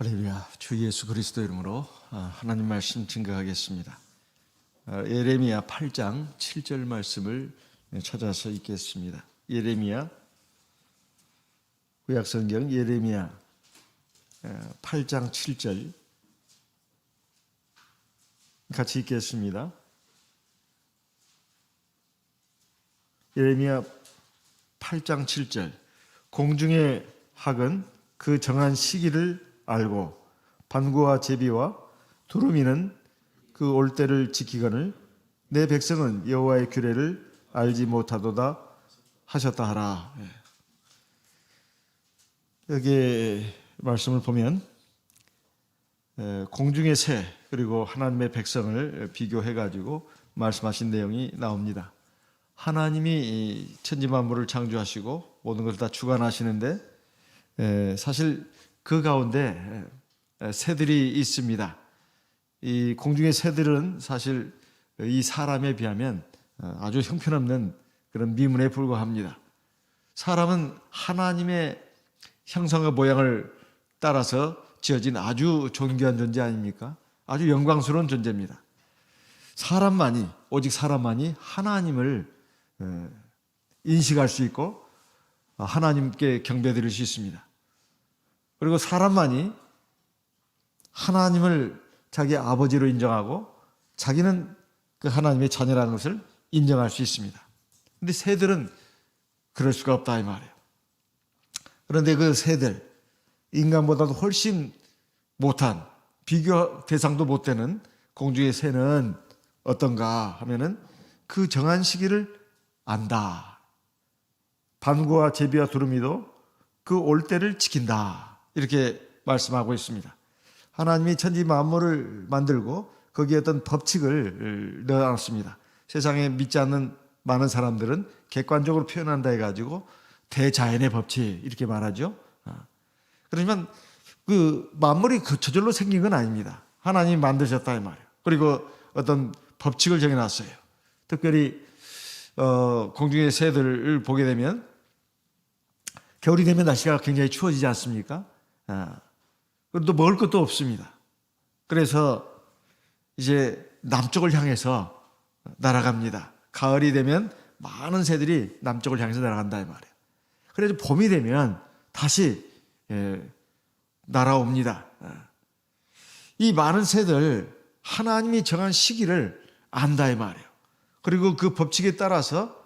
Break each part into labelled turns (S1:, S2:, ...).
S1: 할렐루야. 주 예수 그리스도 이름으로 하나님 말씀 증거하겠습니다. 예레미야 8장 7절 말씀을 찾아서 읽겠습니다. 예레미야 구약성경 예레미야 8장 7절 같이 읽겠습니다. 예레미야 8장 7절 공중의 학은 그 정한 시기를 알고 반구와 제비와 두루미는 그 올 때를 지키거늘 내 백성은 여호와의 규례를 알지 못하도다 하셨다 하라. 여기 말씀을 보면 공중의 새 그리고 하나님의 백성을 비교해 가지고 말씀하신 내용이 나옵니다. 하나님이 천지 만물을 창조하시고 모든 것을 다 주관하시는데 사실 그 가운데 새들이 있습니다. 이 공중의 새들은 사실 이 사람에 비하면 아주 형편없는 그런 미문에 불과합니다. 사람은 하나님의 형상과 모양을 따라서 지어진 아주 존귀한 존재 아닙니까? 아주 영광스러운 존재입니다. 오직 사람만이 하나님을 인식할 수 있고 하나님께 경배드릴 수 있습니다. 그리고 사람만이 하나님을 자기 아버지로 인정하고 자기는 그 하나님의 자녀라는 것을 인정할 수 있습니다. 그런데 새들은 그럴 수가 없다 이 말이에요. 그런데 그 새들, 인간보다도 훨씬 못한, 비교 대상도 못 되는 공중의 새는 어떤가 하면은 그 정한 시기를 안다. 반구와 제비와 두루미도 그 올 때를 지킨다. 이렇게 말씀하고 있습니다. 하나님이 천지 만물을 만들고 거기에 어떤 법칙을 넣어놨습니다. 세상에 믿지 않는 많은 사람들은 객관적으로 표현한다 해가지고 대자연의 법칙 이렇게 말하죠. 그렇지만 그 만물이 저절로 생긴 건 아닙니다. 하나님이 만드셨다 이 말이에요. 그리고 어떤 법칙을 정해놨어요. 특별히 공중의 새들을 보게 되면 겨울이 되면 날씨가 굉장히 추워지지 않습니까? 그래도 먹을 것도 없습니다. 그래서 이제 남쪽을 향해서 날아갑니다. 가을이 되면 많은 새들이 남쪽을 향해서 날아간다 이 말이에요. 그래서 봄이 되면 다시 날아옵니다. 이 많은 새들 하나님이 정한 시기를 안다 이 말이에요. 그리고 그 법칙에 따라서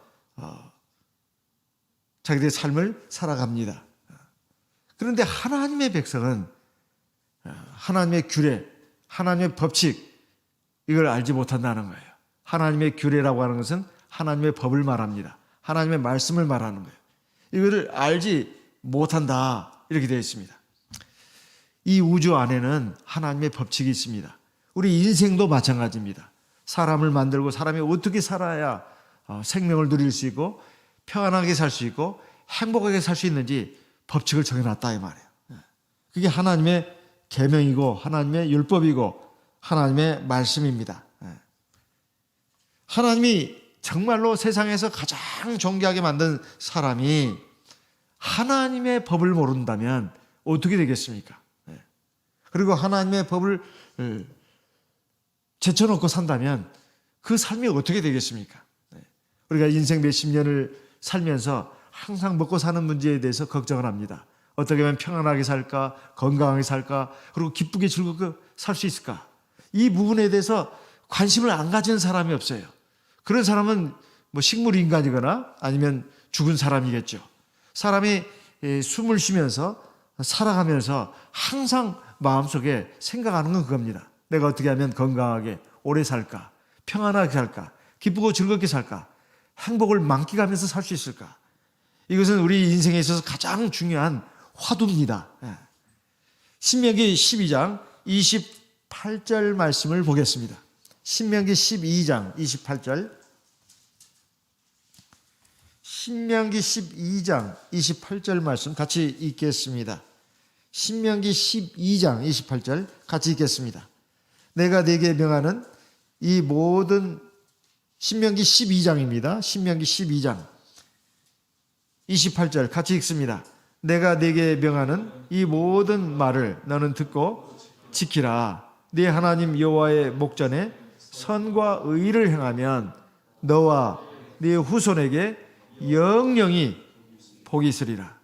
S1: 자기들의 삶을 살아갑니다. 그런데 하나님의 백성은 하나님의 규례, 하나님의 법칙 이걸 알지 못한다는 거예요. 하나님의 규례라고 하는 것은 하나님의 법을 말합니다. 하나님의 말씀을 말하는 거예요. 이거를 알지 못한다 이렇게 되어 있습니다. 이 우주 안에는 하나님의 법칙이 있습니다. 우리 인생도 마찬가지입니다. 사람을 만들고 사람이 어떻게 살아야 생명을 누릴 수 있고 평안하게 살 수 있고 행복하게 살 수 있는지 법칙을 정해놨다 이 말이에요. 그게 하나님의 계명이고 하나님의 율법이고 하나님의 말씀입니다. 하나님이 정말로 세상에서 가장 존귀하게 만든 사람이 하나님의 법을 모른다면 어떻게 되겠습니까? 그리고 하나님의 법을 제쳐놓고 산다면 그 삶이 어떻게 되겠습니까? 우리가 인생 몇십 년을 살면서 항상 먹고 사는 문제에 대해서 걱정을 합니다. 어떻게 하면 평안하게 살까, 건강하게 살까, 그리고 기쁘게 즐겁게 살 수 있을까? 이 부분에 대해서 관심을 안 가지는 사람이 없어요. 그런 사람은 뭐 식물인간이거나 아니면 죽은 사람이겠죠. 사람이 숨을 쉬면서 살아가면서 항상 마음속에 생각하는 건 그겁니다. 내가 어떻게 하면 건강하게 오래 살까, 평안하게 살까, 기쁘고 즐겁게 살까, 행복을 만끽하면서 살 수 있을까? 이것은 우리 인생에 있어서 가장 중요한 화두입니다. 신명기 12장 28절 말씀을 보겠습니다. 신명기 12장 28절. 신명기 12장 28절 말씀 같이 읽겠습니다. 신명기 12장 28절 같이 읽겠습니다. 내가 네게 명하는 이 모든 신명기 12장입니다. 신명기 12장 28절 같이 읽습니다. 내가 네게 명하는 이 모든 말을 너는 듣고 지키라. 네 하나님 여호와의 목전에 선과 의를 행하면 너와 네 후손에게 영영이 복이 있으리라.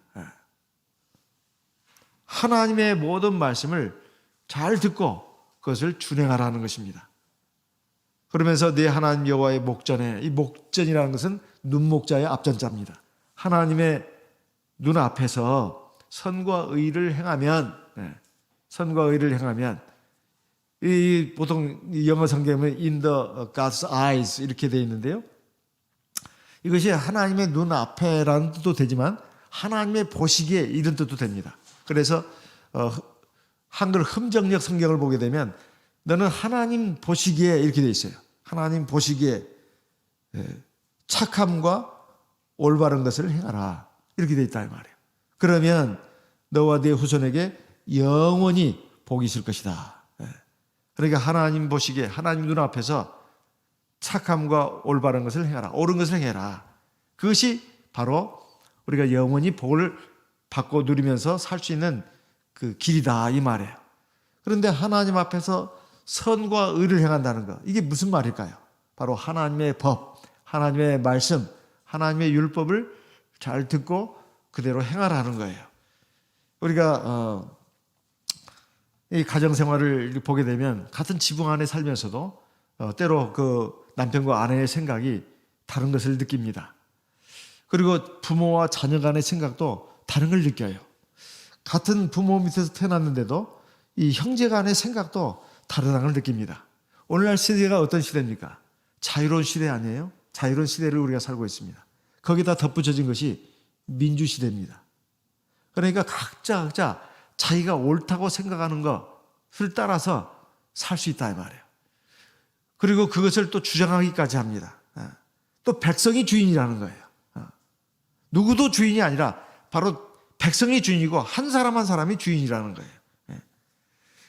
S1: 하나님의 모든 말씀을 잘 듣고 그것을 준행하라는 것입니다. 그러면서 네 하나님 여호와의 목전에, 이 목전이라는 것은 눈목자의 앞전자입니다. 하나님의 눈앞에서 선과 의를 행하면, 선과 의를 행하면, 이 보통 영어 성경에는 in the God's eyes 이렇게 되어 있는데요. 이것이 하나님의 눈앞에라는 뜻도 되지만 하나님의 보시기에 이런 뜻도 됩니다. 그래서 한글 흠정역 성경을 보게 되면 너는 하나님 보시기에 이렇게 되어 있어요. 하나님 보시기에 착함과 올바른 것을 행하라. 이렇게 되어 있다 이 말이에요. 그러면 너와 네 후손에게 영원히 복이 있을 것이다. 그러니까 하나님 보시기에 하나님 눈앞에서 착함과 올바른 것을 행하라. 옳은 것을 행해라. 그것이 바로 우리가 영원히 복을 받고 누리면서 살 수 있는 그 길이다 이 말이에요. 그런데 하나님 앞에서 선과 의를 행한다는 것, 이게 무슨 말일까요? 바로 하나님의 법, 하나님의 말씀, 하나님의 율법을 잘 듣고 그대로 행하라는 거예요. 우리가 이 가정생활을 보게 되면 같은 지붕 안에 살면서도 때로 그 남편과 아내의 생각이 다른 것을 느낍니다. 그리고 부모와 자녀 간의 생각도 다른 걸 느껴요. 같은 부모 밑에서 태어났는데도 이 형제 간의 생각도 다르다는 걸 느낍니다. 오늘날 시대가 어떤 시대입니까? 자유로운 시대 아니에요? 자유로운 시대를 우리가 살고 있습니다. 거기다 덧붙여진 것이 민주시대입니다. 그러니까 각자 자기가 옳다고 생각하는 것을 따라서 살 수 있다 이 말이에요. 그리고 그것을 또 주장하기까지 합니다. 또 백성이 주인이라는 거예요. 누구도 주인이 아니라 바로 백성이 주인이고 한 사람 한 사람이 주인이라는 거예요.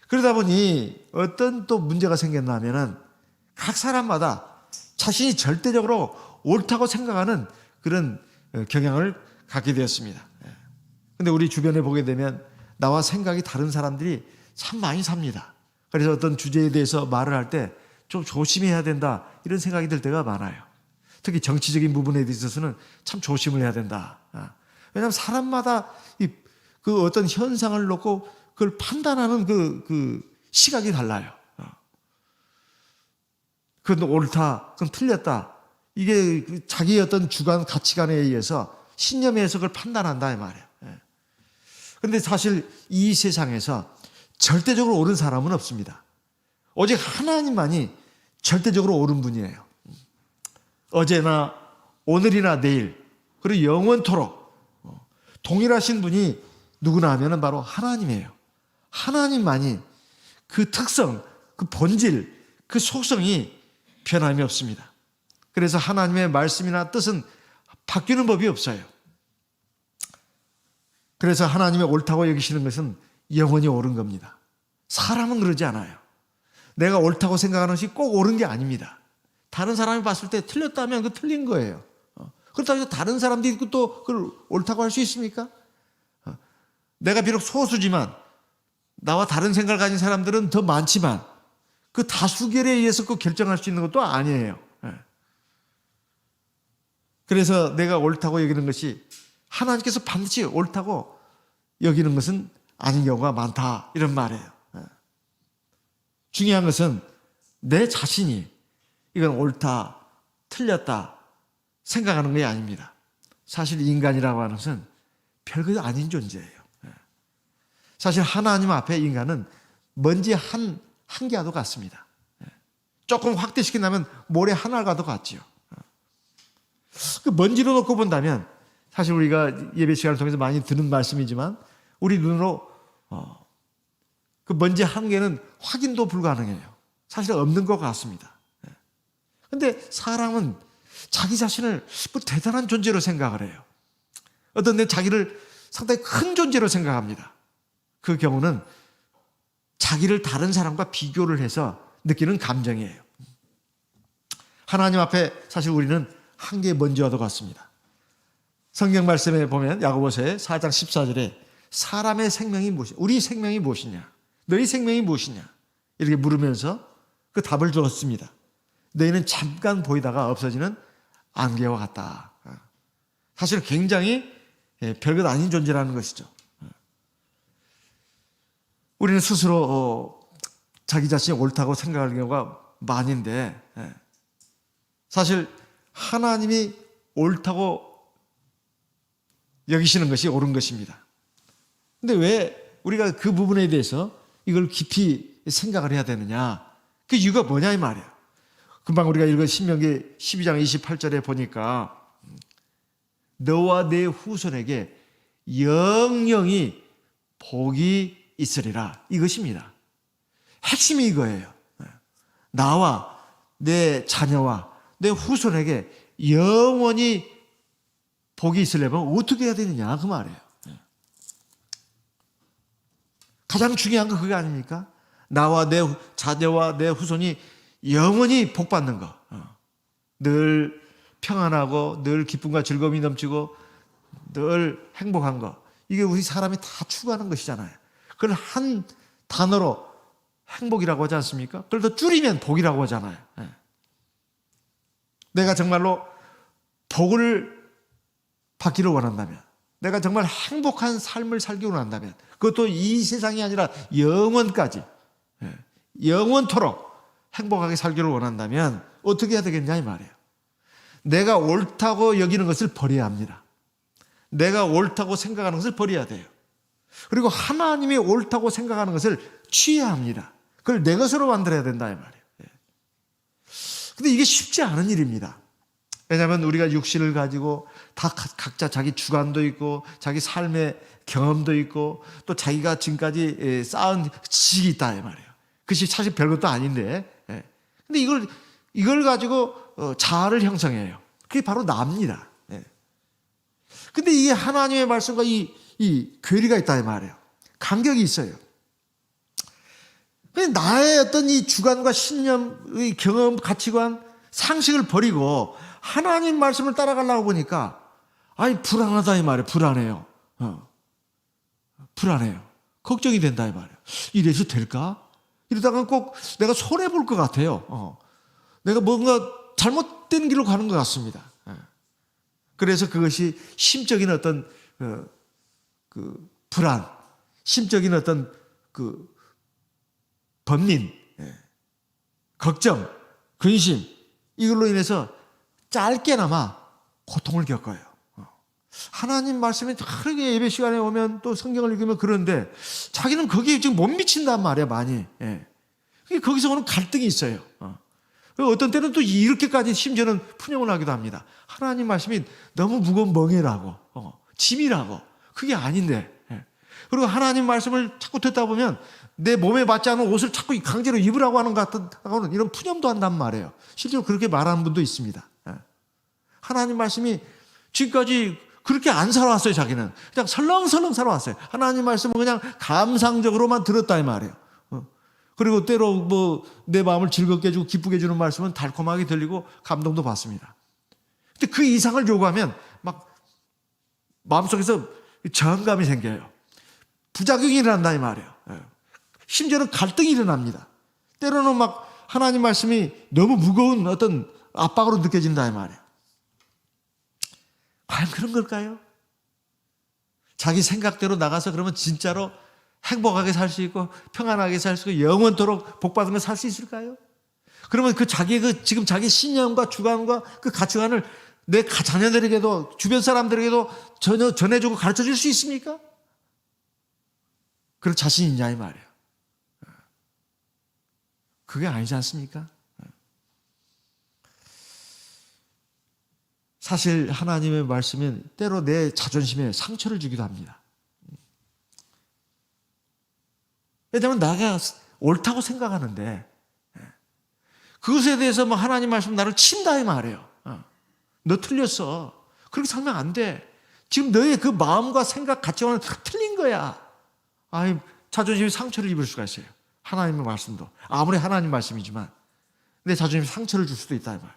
S1: 그러다 보니 어떤 또 문제가 생겼나 하면은 각 사람마다 자신이 절대적으로 옳다고 생각하는 그런 경향을 갖게 되었습니다. 근데 우리 주변에 보게 되면 나와 생각이 다른 사람들이 참 많이 삽니다. 그래서 어떤 주제에 대해서 말을 할 때 좀 조심해야 된다 이런 생각이 들 때가 많아요. 특히 정치적인 부분에 있어서는 참 조심을 해야 된다. 왜냐하면 사람마다 그 어떤 현상을 놓고 그걸 판단하는 그 시각이 달라요. 그건 옳다, 그건 틀렸다. 이게 자기의 어떤 주관 가치관에 의해서 신념에 의해서 그걸 판단한다 이 말이에요. 그런데 사실 이 세상에서 절대적으로 옳은 사람은 없습니다. 오직 하나님만이 절대적으로 옳은 분이에요. 어제나 오늘이나 내일 그리고 영원토록 동일하신 분이 누구나 하면 바로 하나님이에요. 하나님만이 그 특성, 그 본질, 그 속성이 변함이 없습니다. 그래서 하나님의 말씀이나 뜻은 바뀌는 법이 없어요. 그래서 하나님의 옳다고 여기시는 것은 영원히 옳은 겁니다. 사람은 그러지 않아요. 내가 옳다고 생각하는 것이 꼭 옳은 게 아닙니다. 다른 사람이 봤을 때 틀렸다면 그 틀린 거예요. 그렇다고 해서 다른 사람들이 또 그걸 옳다고 할 수 있습니까? 내가 비록 소수지만 나와 다른 생각을 가진 사람들은 더 많지만 그 다수결에 의해서 그 결정할 수 있는 것도 아니에요. 그래서 내가 옳다고 여기는 것이 하나님께서 반드시 옳다고 여기는 것은 아닌 경우가 많다 이런 말이에요. 중요한 것은 내 자신이 이건 옳다, 틀렸다 생각하는 게 아닙니다. 사실 인간이라고 하는 것은 별거 아닌 존재예요. 사실 하나님 앞에 인간은 먼지 한 개와도 같습니다. 조금 확대시킨다면 모래 한 알과도 같지요. 그 먼지로 놓고 본다면 사실 우리가 예배 시간을 통해서 많이 듣는 말씀이지만 우리 눈으로 그 먼지 한 개는 확인도 불가능해요. 사실 없는 것 같습니다. 그런데 사람은 자기 자신을 뭐 대단한 존재로 생각을 해요. 어떤 데 자기를 상당히 큰 존재로 생각합니다. 그 경우는 자기를 다른 사람과 비교를 해서 느끼는 감정이에요. 하나님 앞에 사실 우리는 한 개의 먼지와도 같습니다. 성경 말씀에 보면 야고보서의 4장 14절에 사람의 생명이 무엇이냐, 우리 생명이 무엇이냐, 너희 생명이 무엇이냐 이렇게 물으면서 그 답을 주었습니다. 너희는 잠깐 보이다가 없어지는 안개와 같다. 사실 굉장히 별것 아닌 존재라는 것이죠. 우리는 스스로 자기 자신이 옳다고 생각하는 경우가 많은데 사실 하나님이 옳다고 여기시는 것이 옳은 것입니다. 근데 왜 우리가 그 부분에 대해서 이걸 깊이 생각을 해야 되느냐? 그 이유가 뭐냐 이 말이에요. 금방 우리가 읽은 신명기 12장 28절에 보니까 너와 내 후손에게 영영이 복이 있으리라 이것입니다. 핵심이 이거예요. 나와 내 자녀와 내 후손에게 영원히 복이 있으려면 어떻게 해야 되느냐 그 말이에요. 가장 중요한 건 그게 아닙니까? 나와 내 자녀와 내 후손이 영원히 복받는 거. 늘 평안하고 늘 기쁨과 즐거움이 넘치고 늘 행복한 거. 이게 우리 사람이 다 추구하는 것이잖아요. 그걸 한 단어로 행복이라고 하지 않습니까? 그걸 더 줄이면 복이라고 하잖아요. 내가 정말로 복을 받기를 원한다면, 내가 정말 행복한 삶을 살기 원한다면, 그것도 이 세상이 아니라 영원까지, 영원토록 행복하게 살기를 원한다면 어떻게 해야 되겠냐 이 말이에요. 내가 옳다고 여기는 것을 버려야 합니다. 내가 옳다고 생각하는 것을 버려야 돼요. 그리고 하나님이 옳다고 생각하는 것을 취해야 합니다. 그걸 내 것으로 만들어야 된다 이 말이에요. 근데 이게 쉽지 않은 일입니다. 왜냐하면 우리가 육신을 가지고 다 각자 자기 주관도 있고 자기 삶의 경험도 있고 또 자기가 지금까지 쌓은 지식이 있다 이 말이에요. 그것이 사실 별것도 아닌데, 근데 이걸 가지고 자아를 형성해요. 그게 바로 나입니다. 근데 이게 하나님의 말씀과 이 괴리가 있다 이 말이에요. 간격이 있어요. 나의 어떤 이 주관과 신념의 경험, 가치관, 상식을 버리고 하나님 말씀을 따라가려고 보니까 불안하다 이 말이에요. 불안해요. 불안해요. 걱정이 된다 이 말이에요. 이래서 될까? 이러다가 꼭 내가 손해볼 것 같아요. 내가 뭔가 잘못된 길로 가는 것 같습니다. 그래서 그것이 심적인 어떤 그 불안, 심적인 어떤 그 번민, 걱정, 근심 이걸로 인해서 짧게나마 고통을 겪어요. 하나님 말씀이 하루에 예배 시간에 오면 또 성경을 읽으면 그런데 자기는 거기에 지금 못 미친단 말이야 많이. 거기서 오는 갈등이 있어요. 어떤 때는 또 이렇게까지 심지어는 푸념을 하기도 합니다. 하나님 말씀이 너무 무거운 멍해라고, 짐이라고. 그게 아닌데. 그리고 하나님 말씀을 자꾸 듣다 보면 내 몸에 맞지 않은 옷을 자꾸 강제로 입으라고 하는 것 같은 이런 푸념도 한단 말이에요. 실제로 그렇게 말하는 분도 있습니다. 하나님 말씀이 지금까지 그렇게 안 살아왔어요. 자기는 그냥 설렁설렁 살아왔어요. 하나님 말씀은 그냥 감상적으로만 들었다 이 말이에요. 그리고 때로 뭐 내 마음을 즐겁게 해주고 기쁘게 해주는 말씀은 달콤하게 들리고 감동도 받습니다. 근데 그 이상을 요구하면 막 마음속에서 저항감이 생겨요. 부작용이 일어난다 이 말이에요. 심지어는 갈등이 일어납니다. 때로는 막 하나님 말씀이 너무 무거운 어떤 압박으로 느껴진다 이 말이에요. 과연 그런 걸까요? 자기 생각대로 나가서 그러면 진짜로 행복하게 살 수 있고 평안하게 살 수 있고 영원토록 복받으며 살 수 있을까요? 그러면 지금 자기 신념과 주관과 그 가치관을 내 자녀들에게도 주변 사람들에게도 전해주고 가르쳐줄 수 있습니까? 그럴 자신 있냐 이 말이에요. 그게 아니지 않습니까? 사실 하나님의 말씀은 때로 내 자존심에 상처를 주기도 합니다. 왜냐하면 내가 옳다고 생각하는데 그것에 대해서 뭐 하나님 말씀 나를 친다 이 말이에요. 너 틀렸어. 그렇게 살면 안 돼. 지금 너의 그 마음과 생각, 가치관은 틀린 거야. 자존심이 상처를 입을 수가 있어요. 하나님의 말씀도 아무리 하나님 말씀이지만 내 자존심에 상처를 줄 수도 있다 이 말이에요.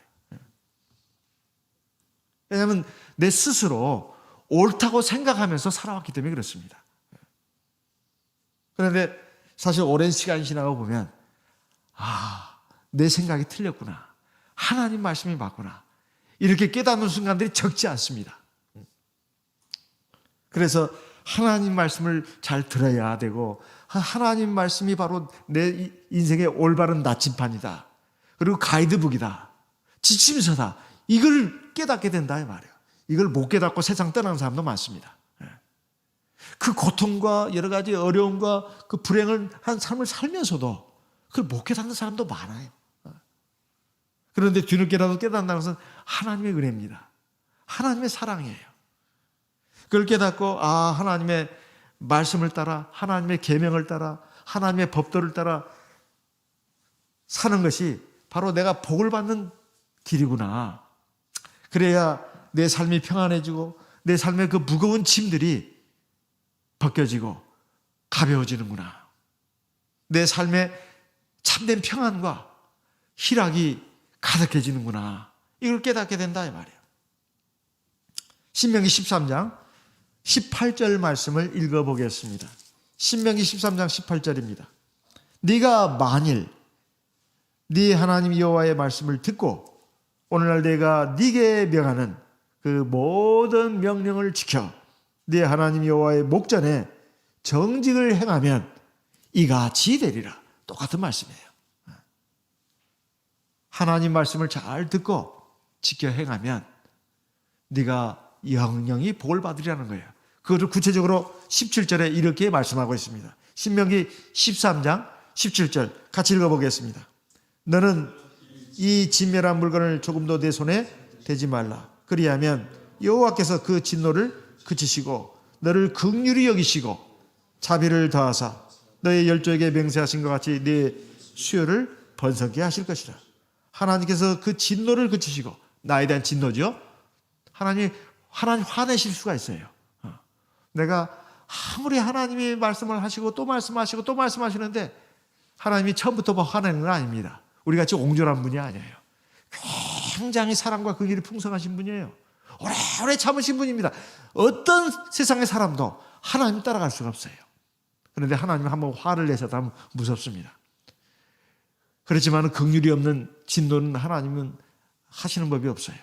S1: 왜냐하면 내 스스로 옳다고 생각하면서 살아왔기 때문에 그렇습니다. 그런데 사실 오랜 시간이 지나고 보면 내 생각이 틀렸구나. 하나님 말씀이 맞구나. 이렇게 깨닫는 순간들이 적지 않습니다. 그래서 하나님 말씀을 잘 들어야 되고 하나님 말씀이 바로 내 인생의 올바른 나침판이다. 그리고 가이드북이다. 지침서다. 이걸 깨닫게 된다 이 말이에요. 이걸 못 깨닫고 세상 떠나는 사람도 많습니다. 그 고통과 여러 가지 어려움과 그 불행을 한 삶을 살면서도 그걸 못 깨닫는 사람도 많아요. 그런데 뒤늦게라도 깨닫는다는 것은 하나님의 은혜입니다. 하나님의 사랑이에요. 그걸 깨닫고 하나님의 말씀을 따라 하나님의 계명을 따라 하나님의 법도를 따라 사는 것이 바로 내가 복을 받는 길이구나. 그래야 내 삶이 평안해지고 내 삶의 그 무거운 짐들이 벗겨지고 가벼워지는구나. 내 삶에 참된 평안과 희락이 가득해지는구나. 이걸 깨닫게 된다 이 말이에요. 신명기 13장 18절 말씀을 읽어보겠습니다. 신명기 13장 18절입니다. 네가 만일 네 하나님 여호와의 말씀을 듣고 오늘날 내가 네게 명하는 그 모든 명령을 지켜 네 하나님 여호와의 목전에 정직을 행하면 이같이 되리라. 똑같은 말씀이에요. 하나님 말씀을 잘 듣고 지켜 행하면 네가 영영이 복을 받으리라는 거예요. 그것을 구체적으로 17절에 이렇게 말씀하고 있습니다. 신명기 13장 17절 같이 읽어보겠습니다. 너는 이 진멸한 물건을 조금도 내 손에 대지 말라. 그리하면 여호와께서 그 진노를 그치시고 너를 긍휼히 여기시고 자비를 더하사 너의 열조에게 맹세하신 것 같이 네 수요를 번성케 하실 것이라. 하나님께서 그 진노를 그치시고, 나에 대한 진노죠. 하나님 화내실 수가 있어요. 내가 아무리 하나님이 말씀을 하시고 또 말씀하시고 또 말씀하시는데 하나님이 처음부터 화내는 건 아닙니다. 우리 같이 옹졸한 분이 아니에요. 굉장히 사랑과 긍휼이 풍성하신 분이에요. 오래오래 참으신 분입니다. 어떤 세상의 사람도 하나님 따라갈 수가 없어요. 그런데 하나님은 한번 화를 내셔도 하면 무섭습니다. 그렇지만 긍휼이 없는 진노는 하나님은 하시는 법이 없어요.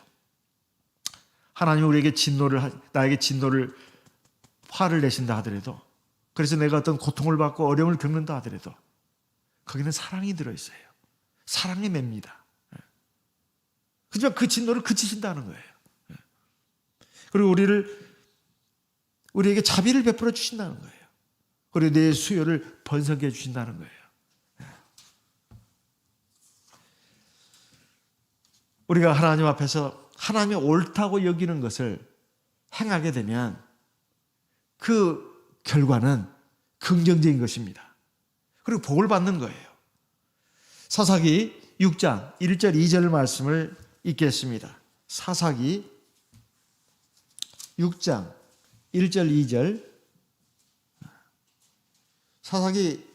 S1: 하나님은 우리에게 나에게 진노를 화를 내신다 하더라도, 그래서 내가 어떤 고통을 받고 어려움을 겪는다 하더라도 거기는 사랑이 들어있어요. 사랑이 맵니다. 하지만 그 진노를 그치신다는 거예요. 그리고 우리에게 자비를 베풀어 주신다는 거예요. 그리고 내 수요를 번성해 주신다는 거예요. 우리가 하나님 앞에서 하나님이 옳다고 여기는 것을 행하게 되면 그 결과는 긍정적인 것입니다. 그리고 복을 받는 거예요. 사사기 6장 1절 2절 말씀을 읽겠습니다. 사사기 6장 1절 2절. 사사기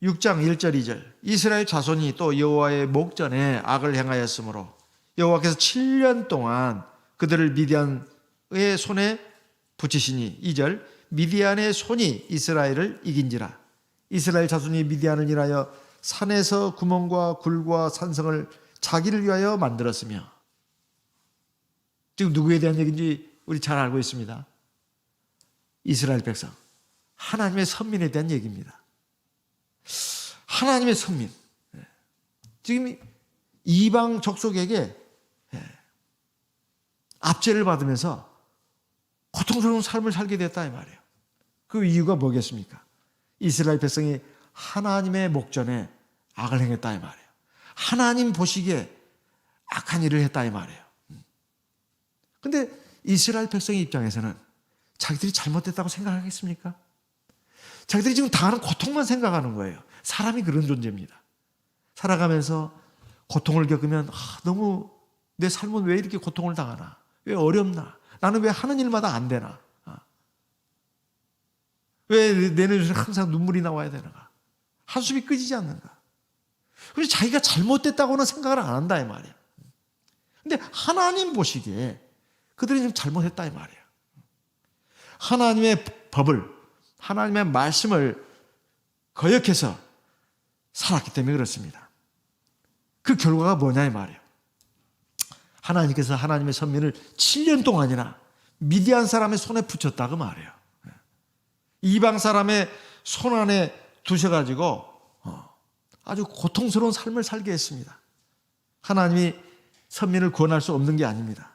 S1: 6장 1절 2절. 이스라엘 자손이 또 여호와의 목전에 악을 행하였으므로 여호와께서 7년 동안 그들을 미디안의 손에 붙이시니 2절. 미디안의 손이 이스라엘을 이긴지라. 이스라엘 자손이 미디안을 인하여 산에서 구멍과 굴과 산성을 자기를 위하여 만들었으며. 지금 누구에 대한 얘기인지 우리 잘 알고 있습니다. 이스라엘 백성, 하나님의 선민에 대한 얘기입니다. 하나님의 선민, 지금 이방 족속에게 압제를 받으면서 고통스러운 삶을 살게 됐다 이 말이에요. 그 이유가 뭐겠습니까? 이스라엘 백성이 하나님의 목전에 악을 행했다 이 말이에요. 하나님 보시기에 악한 일을 했다 이 말이에요. 근데 이스라엘 백성의 입장에서는 자기들이 잘못됐다고 생각하겠습니까? 자기들이 지금 당하는 고통만 생각하는 거예요. 사람이 그런 존재입니다. 살아가면서 고통을 겪으면 너무 내 삶은 왜 이렇게 고통을 당하나? 왜 어렵나? 나는 왜 하는 일마다 안 되나? 왜 내 눈에서 항상 눈물이 나와야 되는가? 한숨이 끄지지 않는가? 그래서 자기가 잘못됐다고는 생각을 안 한다 이 말이에요. 근데 하나님 보시기에 그들이 좀 잘못했다 이 말이에요. 하나님의 법을, 하나님의 말씀을 거역해서 살았기 때문에 그렇습니다. 그 결과가 뭐냐 이 말이에요. 하나님께서 하나님의 선민을 7년 동안이나 미디안 사람의 손에 붙였다고 말해요. 이방 사람의 손 안에 두셔가지고 아주 고통스러운 삶을 살게 했습니다. 하나님이 선민을 구원할 수 없는 게 아닙니다.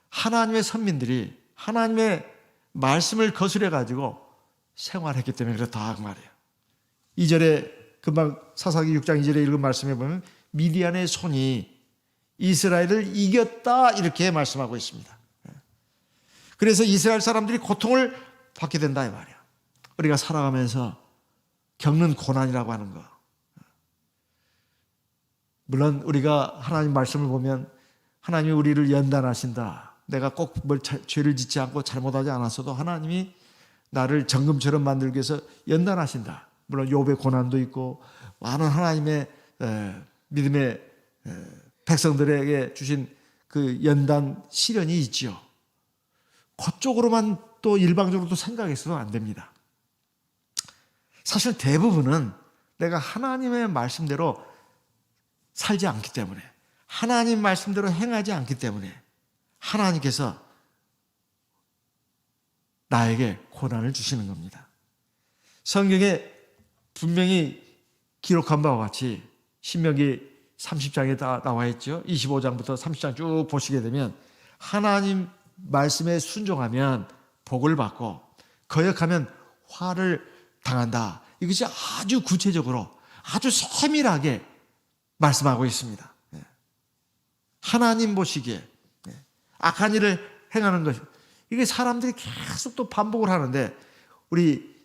S1: 하나님의 선민들이 하나님의 말씀을 거스려가지고 생활했기 때문에 그렇다 그 말이에요. 2절에 금방 사사기 6장 2절에 읽은 말씀에 보면 미디안의 손이 이스라엘을 이겼다 이렇게 말씀하고 있습니다. 그래서 이스라엘 사람들이 고통을 받게 된다 이 말이에요. 우리가 살아가면서 겪는 고난이라고 하는 거. 물론 우리가 하나님 말씀을 보면 하나님이 우리를 연단하신다. 내가 꼭 뭘 죄를 짓지 않고 잘못하지 않았어도 하나님이 나를 정금처럼 만들기 위해서 연단하신다. 물론 욥의 고난도 있고 많은 하나님의 믿음의 백성들에게 주신 그 연단 시련이 있죠. 그쪽으로만 또 일방적으로 또 생각해서는 안 됩니다. 사실 대부분은 내가 하나님의 말씀대로 살지 않기 때문에, 하나님 말씀대로 행하지 않기 때문에 하나님께서 나에게 고난을 주시는 겁니다. 성경에 분명히 기록한 바와 같이 신명기 30장에 다 나와 있죠. 25장부터 30장 쭉 보시게 되면 하나님 말씀에 순종하면 복을 받고 거역하면 화를 당한다. 이것이 아주 구체적으로 아주 세밀하게 말씀하고 있습니다. 하나님 보시기에 악한 일을 행하는 것, 이게 사람들이 계속 또 반복을 하는데 우리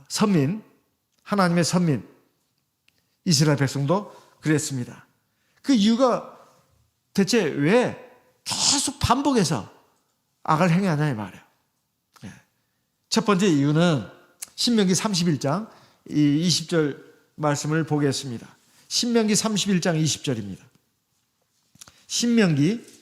S1: 선민, 하나님의 선민 이스라엘 백성도 그랬습니다. 그 이유가 대체 왜 계속 반복해서 악을 행하냐 이 말이에요. 첫 번째 이유는 신명기 31장 20절 말씀을 보겠습니다. 신명기 31장 20절입니다. 신명기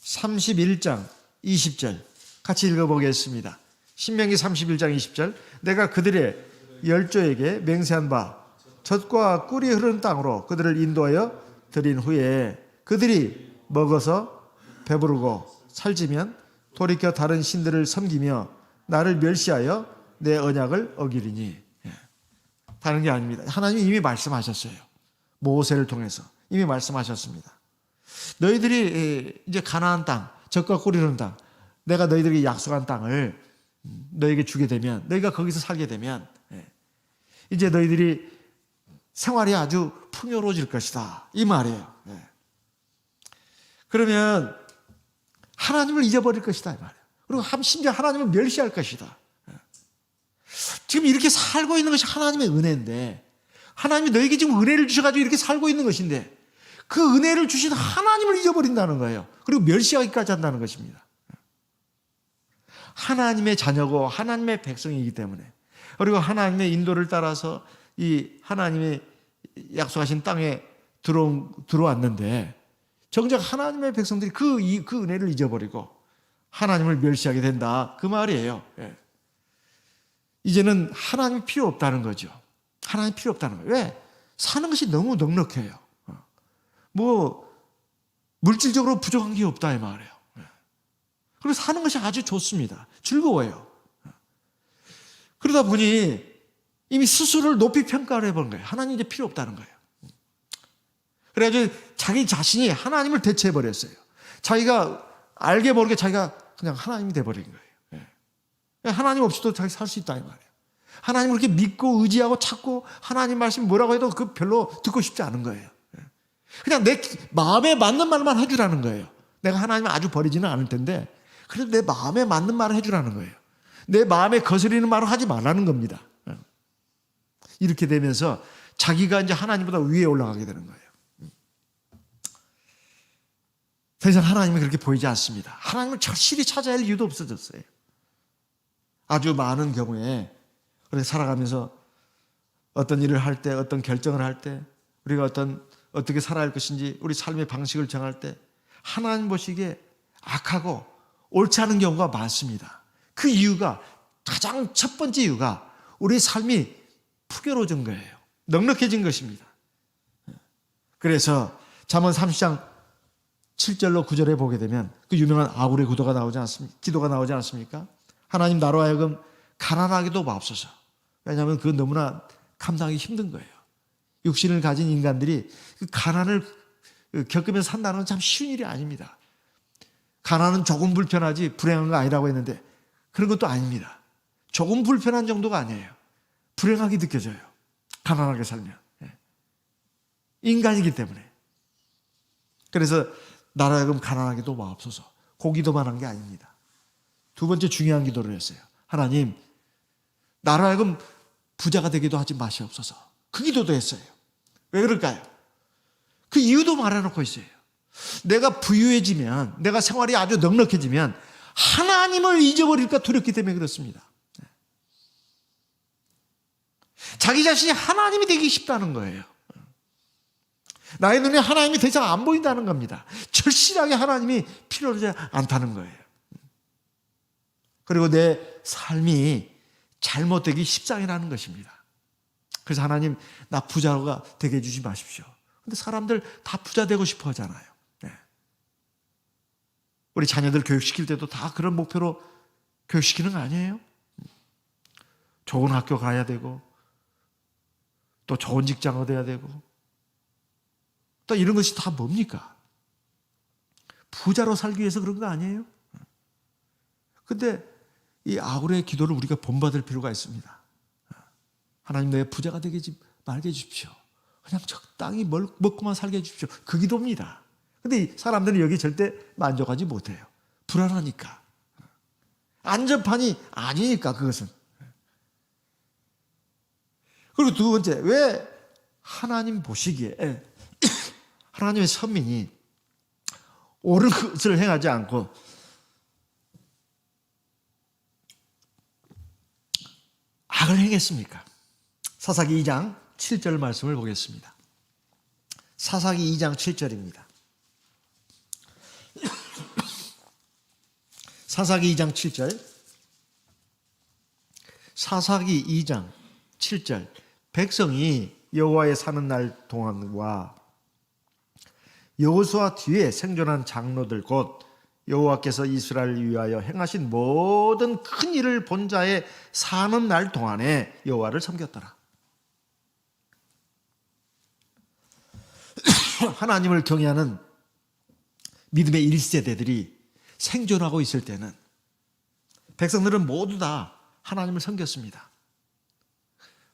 S1: 31장 20절 같이 읽어보겠습니다. 신명기 31장 20절 내가 그들의 열조에게 맹세한 바 젖과 꿀이 흐르는 땅으로 그들을 인도하여 드린 후에 그들이 먹어서 배부르고 살찌면 돌이켜 다른 신들을 섬기며 나를 멸시하여 내 언약을 어기리니. 다른 게 아닙니다. 하나님이 이미 말씀하셨어요. 모세를 통해서 이미 말씀하셨습니다. 너희들이 이제 가나안 땅, 젖과 꿀이 흐르는 땅, 내가 너희들에게 약속한 땅을 너희에게 주게 되면, 너희가 거기서 살게 되면 이제 너희들이 생활이 아주 풍요로워질 것이다 이 말이에요. 그러면 하나님을 잊어버릴 것이다 이 말이에요. 그리고 심지어 하나님을 멸시할 것이다. 지금 이렇게 살고 있는 것이 하나님의 은혜인데, 하나님이 너에게 지금 은혜를 주셔가지고 이렇게 살고 있는 것인데 그 은혜를 주신 하나님을 잊어버린다는 거예요. 그리고 멸시하기까지 한다는 것입니다. 하나님의 자녀고 하나님의 백성이기 때문에, 그리고 하나님의 인도를 따라서 이 하나님의 약속하신 땅에 들어왔는데 정작 하나님의 백성들이 그 은혜를 잊어버리고 하나님을 멸시하게 된다 그 말이에요. 이제는 하나님이 필요 없다는 거죠. 하나님 필요 없다는 거예요. 왜? 사는 것이 너무 넉넉해요. 뭐 물질적으로 부족한 게 없다 이 말이에요. 그리고 사는 것이 아주 좋습니다. 즐거워요. 그러다 보니 이미 스스로를 높이 평가를 해본 거예요. 하나님 이제 필요 없다는 거예요. 그래가지고 자기 자신이 하나님을 대체해버렸어요. 자기가 알게 모르게 자기가 그냥 하나님이 돼버린 거예요. 하나님 없이도 자기 살 수 있다 이 말이에요. 하나님을 그렇게 믿고 의지하고 찾고 하나님 말씀이 뭐라고 해도 그 별로 듣고 싶지 않은 거예요. 그냥 내 마음에 맞는 말만 해주라는 거예요. 내가 하나님을 아주 버리지는 않을 텐데 그래도 내 마음에 맞는 말을 해주라는 거예요. 내 마음에 거스리는 말을 하지 말라는 겁니다. 이렇게 되면서 자기가 이제 하나님보다 위에 올라가게 되는 거예요. 더 이상 하나님이 그렇게 보이지 않습니다. 하나님을 절실히 찾아야 할 이유도 없어졌어요. 아주 많은 경우에 우리가 살아가면서 어떤 일을 할 때, 어떤 결정을 할 때, 우리가 어떻게 살아야 할 것인지 우리 삶의 방식을 정할 때 하나님 보시기에 악하고 옳지 않은 경우가 많습니다. 그 이유가, 가장 첫 번째 이유가 우리 삶이 풍요로워진 거예요. 넉넉해진 것입니다. 그래서 잠언 30장 7절로 9절에 보게 되면 그 유명한 아굴의 기도가 나오지 않습니까? 하나님, 나로 하여금 가난하게도 마옵소서. 왜냐하면 그건 너무나 감당하기 힘든 거예요. 육신을 가진 인간들이 그 가난을 겪으면서 산다는 건 참 쉬운 일이 아닙니다. 가난은 조금 불편하지 불행한 거 아니라고 했는데 그런 것도 아닙니다. 조금 불편한 정도가 아니에요. 불행하게 느껴져요. 가난하게 살면. 인간이기 때문에. 그래서 나로 하여금 가난하게도 마옵소서. 그 기도만 한 게 아닙니다. 두 번째 중요한 기도를 했어요. 하나님, 나로 하여금 부자가 되기도 하지 마시옵소서. 그 기도도 했어요. 왜 그럴까요? 그 이유도 말해놓고 있어요. 내가 부유해지면, 내가 생활이 아주 넉넉해지면 하나님을 잊어버릴까 두렵기 때문에 그렇습니다. 자기 자신이 하나님이 되기 쉽다는 거예요. 나의 눈에 하나님이 더 이상 안 보인다는 겁니다. 절실하게 하나님이 필요하지 않다는 거예요. 그리고 내 삶이 잘못되기 십상이라는 것입니다. 그래서 하나님, 나 부자가 되게 해주지 마십시오. 근데 사람들 다 부자 되고 싶어 하잖아요. 우리 자녀들 교육시킬 때도 다 그런 목표로 교육시키는 거 아니에요? 좋은 학교 가야 되고, 또 좋은 직장 얻어야 되고, 또 이런 것이 다 뭡니까? 부자로 살기 위해서 그런 거 아니에요? 근데 이 아굴의 기도를 우리가 본받을 필요가 있습니다. 하나님, 내 부자가 되게 말게 해주십시오. 그냥 적당히 먹고만 살게 해주십시오. 그 기도입니다. 근데 이 사람들은 여기 절대 만족하지 못해요. 불안하니까. 안전판이 아니니까, 그것은. 그리고 두 번째, 왜 하나님 보시기에 하나님의 선민이 옳은 것을 행하지 않고 악을 행했습니까? 사사기 2장 7절 말씀을 보겠습니다. 사사기 2장 7절입니다. 사사기 2장 7절. 사사기 2장 7절. 백성이 여호와의 사는 날 동안과 여호수아 뒤에 생존한 장로들 곧 여호와께서 이스라엘을 위하여 행하신 모든 큰 일을 본 자의 사는 날 동안에 여호와를 섬겼더라. 하나님을 경외하는 믿음의 1세대들이 생존하고 있을 때는 백성들은 모두 다 하나님을 섬겼습니다.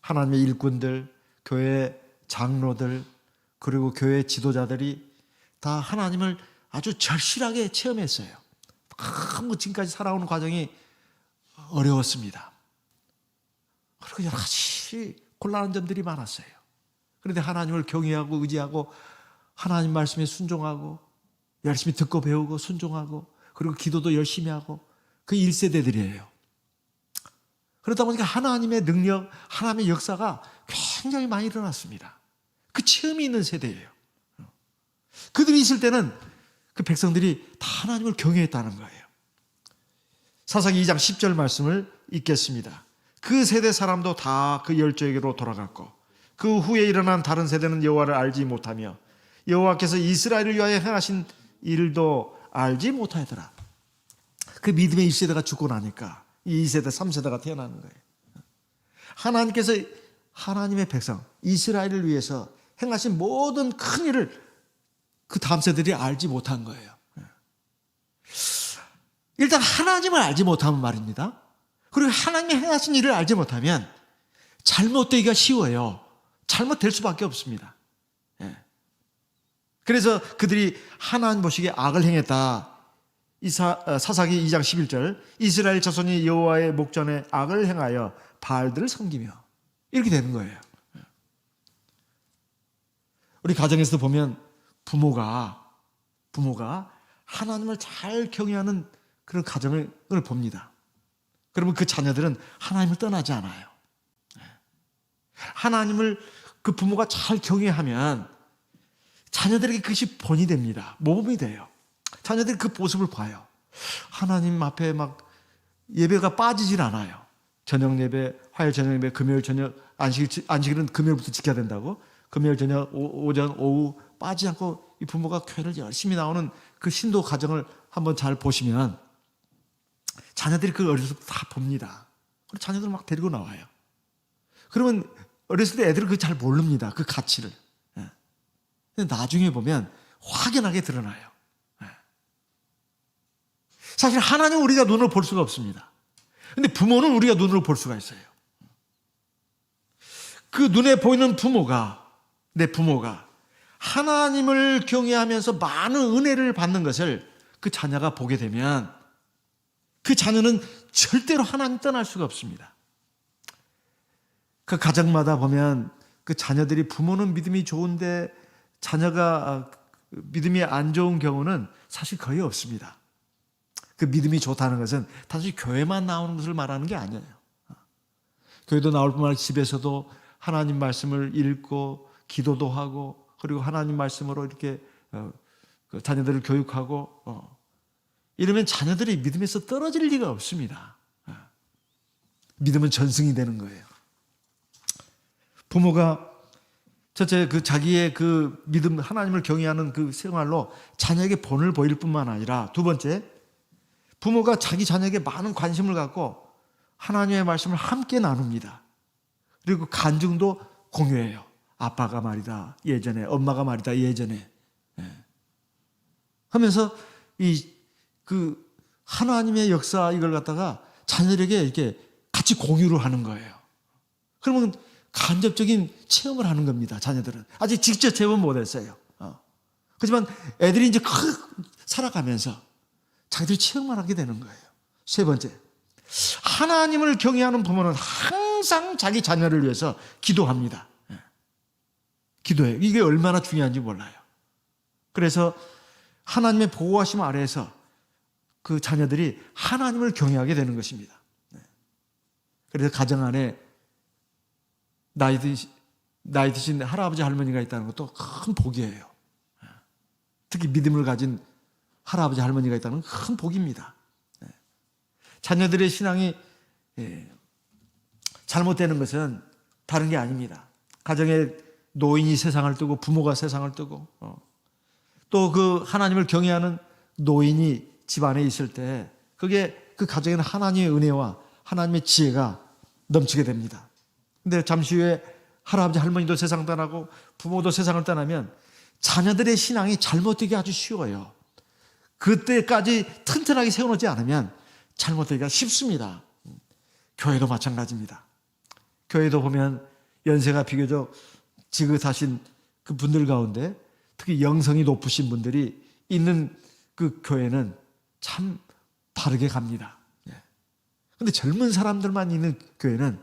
S1: 하나님의 일꾼들, 교회 장로들, 그리고 교회 지도자들이 다 하나님을 아주 절실하게 체험했어요. 너무 지금까지 살아오는 과정이 어려웠습니다. 그리고 여러 가지 곤란한 점들이 많았어요. 그런데 하나님을 경외하고 의지하고 하나님 말씀에 순종하고 열심히 듣고 배우고 순종하고 그리고 기도도 열심히 하고 그 1세대들이에요. 그러다 보니까 하나님의 능력, 하나님의 역사가 굉장히 많이 일어났습니다. 그 체험이 있는 세대예요. 그들이 있을 때는 그 백성들이 다 하나님을 경외했다는 거예요. 사사기 2장 10절 말씀을 읽겠습니다. 그 세대 사람도 다 그 열조에게로 돌아갔고 그 후에 일어난 다른 세대는 여호와를 알지 못하며 여호와께서 이스라엘을 위하여 행하신 일도 알지 못하더라. 그 믿음의 1세대가 죽고 나니까 이 2세대, 3세대가 태어나는 거예요. 하나님께서 하나님의 백성 이스라엘을 위해서 행하신 모든 큰 일을 그 다음 세대들이 알지 못한 거예요. 일단 하나님을 알지 못하면 말입니다. 그리고 하나님이 행하신 일을 알지 못하면 잘못되기가 쉬워요. 잘못될 수밖에 없습니다. 그래서 그들이 하나님 보시기에 악을 행했다. 사사기 2장 11절 이스라엘 자손이 여호와의 목전에 악을 행하여 바알들을 섬기며 이렇게 되는 거예요. 우리 가정에서 보면 부모가 하나님을 잘 경외하는 그런 가정을 봅니다. 그러면 그 자녀들은 하나님을 떠나지 않아요. 하나님을 그 부모가 잘 경외하면 자녀들에게 그것이 본이 됩니다. 모범이 돼요. 자녀들이 그 모습을 봐요. 하나님 앞에 막 예배가 빠지질 않아요. 저녁 예배, 화요일 저녁 예배, 금요일 저녁, 안식일은 금요일부터 지켜야 된다고. 금요일 저녁, 오전, 오후 빠지지 않고 이 부모가 교회를 열심히 나오는 그 신도 가정을 한번 잘 보시면 자녀들이 그 어렸을 때 다 봅니다. 그리고 자녀들 막 데리고 나와요. 그러면 어렸을 때 애들은 그거 잘 모릅니다. 그 가치를. 근데 나중에 보면 확연하게 드러나요. 사실 하나님은 우리가 눈으로 볼 수가 없습니다. 근데 부모는 우리가 눈으로 볼 수가 있어요. 그 눈에 보이는 부모가, 내 부모가 하나님을 경외하면서 많은 은혜를 받는 것을 그 자녀가 보게 되면 그 자녀는 절대로 하나님 떠날 수가 없습니다. 그 가정마다 보면 그 자녀들이 부모는 믿음이 좋은데 자녀가 믿음이 안 좋은 경우는 사실 거의 없습니다. 그 믿음이 좋다는 것은 단순히 교회만 나오는 것을 말하는 게 아니에요. 교회도 나올 뿐만 아니라 집에서도 하나님 말씀을 읽고 기도도 하고 그리고 하나님 말씀으로 이렇게 자녀들을 교육하고 이러면 자녀들이 믿음에서 떨어질 리가 없습니다. 믿음은 전승이 되는 거예요. 부모가 첫째 그 자기의 그 믿음 하나님을 경외하는 그 생활로 자녀에게 본을 보일 뿐만 아니라 두 번째 부모가 자기 자녀에게 많은 관심을 갖고 하나님의 말씀을 함께 나눕니다. 그리고 간증도 공유해요. 아빠가 말이다 예전에, 엄마가 말이다 예전에 하면서 그 하나님의 역사 이걸 갖다가 자녀들에게 이렇게 같이 공유를 하는 거예요. 그러면 간접적인 체험을 하는 겁니다. 자녀들은 아직 직접 체험 못했어요. 하지만 애들이 이제 살아가면서 자기들이 체험을 하게 되는 거예요. 세 번째, 하나님을 경외하는 부모는 항상 자기 자녀를 위해서 기도합니다. 기도해요. 이게 얼마나 중요한지 몰라요. 그래서 하나님의 보호하심 아래에서 그 자녀들이 하나님을 경외하게 되는 것입니다. 그래서 가정 안에 나이 드신 할아버지 할머니가 있다는 것도 큰 복이에요. 특히 믿음을 가진 할아버지 할머니가 있다는 건 큰 복입니다. 자녀들의 신앙이 잘못되는 것은 다른 게 아닙니다. 가정에 노인이 세상을 뜨고 부모가 세상을 뜨고 또 그 하나님을 경외하는 노인이 집안에 있을 때 그게 그 가정에는 하나님의 은혜와 하나님의 지혜가 넘치게 됩니다. 근데 잠시 후에 할아버지 할머니도 세상 떠나고 부모도 세상을 떠나면 자녀들의 신앙이 잘못되기 아주 쉬워요. 그때까지 튼튼하게 세워놓지 않으면 잘못되기가 쉽습니다. 교회도 마찬가지입니다. 교회도 보면 연세가 비교적 지긋하신 그 분들 가운데 특히 영성이 높으신 분들이 있는 그 교회는 참 바르게 갑니다. 그런데 젊은 사람들만 있는 교회는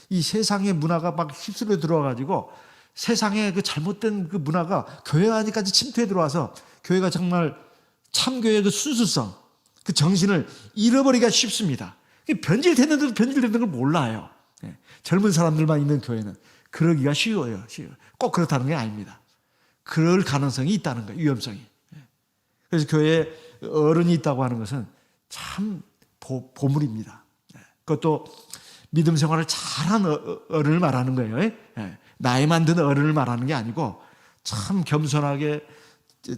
S1: 이 세상의 문화가 막 휩쓸려 들어와가지고 세상의 그 잘못된 그 문화가 교회 안에까지 침투해 들어와서 교회가 정말 참교회의 그 순수성, 그 정신을 잃어버리기가 쉽습니다. 변질됐는데도 변질되는 걸 몰라요. 젊은 사람들만 있는 교회는 그러기가 쉬워요. 꼭 그렇다는 게 아닙니다. 그럴 가능성이 있다는 거예요. 위험성이. 그래서 교회에 어른이 있다고 하는 것은 참 보물입니다. 그것도 믿음 생활을 잘한 어른을 말하는 거예요. 나이만 든 어른을 말하는 게 아니고 참 겸손하게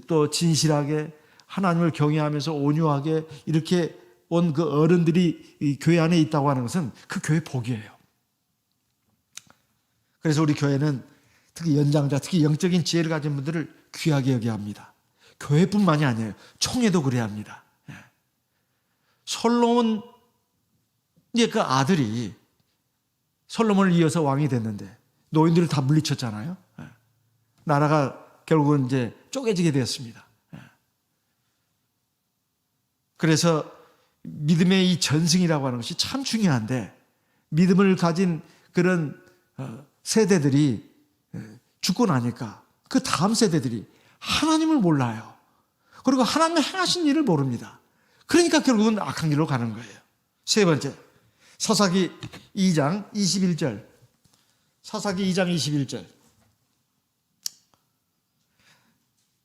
S1: 또 진실하게 하나님을 경외하면서 온유하게 이렇게 온 그 어른들이 이 교회 안에 있다고 하는 것은 그 교회 복이에요. 그래서 우리 교회는 특히 연장자, 특히 영적인 지혜를 가진 분들을 귀하게 여겨야 합니다. 교회뿐만이 아니에요. 총회도 그래야 합니다. 솔로몬의 그 아들이 솔로몬을 이어서 왕이 됐는데 노인들을 다 물리쳤잖아요. 나라가 결국은 이제 쪼개지게 되었습니다. 그래서 믿음의 이 전승이라고 하는 것이 참 중요한데 믿음을 가진 그런 세대들이 죽고 나니까 그 다음 세대들이 하나님을 몰라요. 그리고 하나님의 행하신 일을 모릅니다. 그러니까 결국은 악한 길로 가는 거예요. 세 번째, 사사기 2장 21절. 사사기 2장 21절.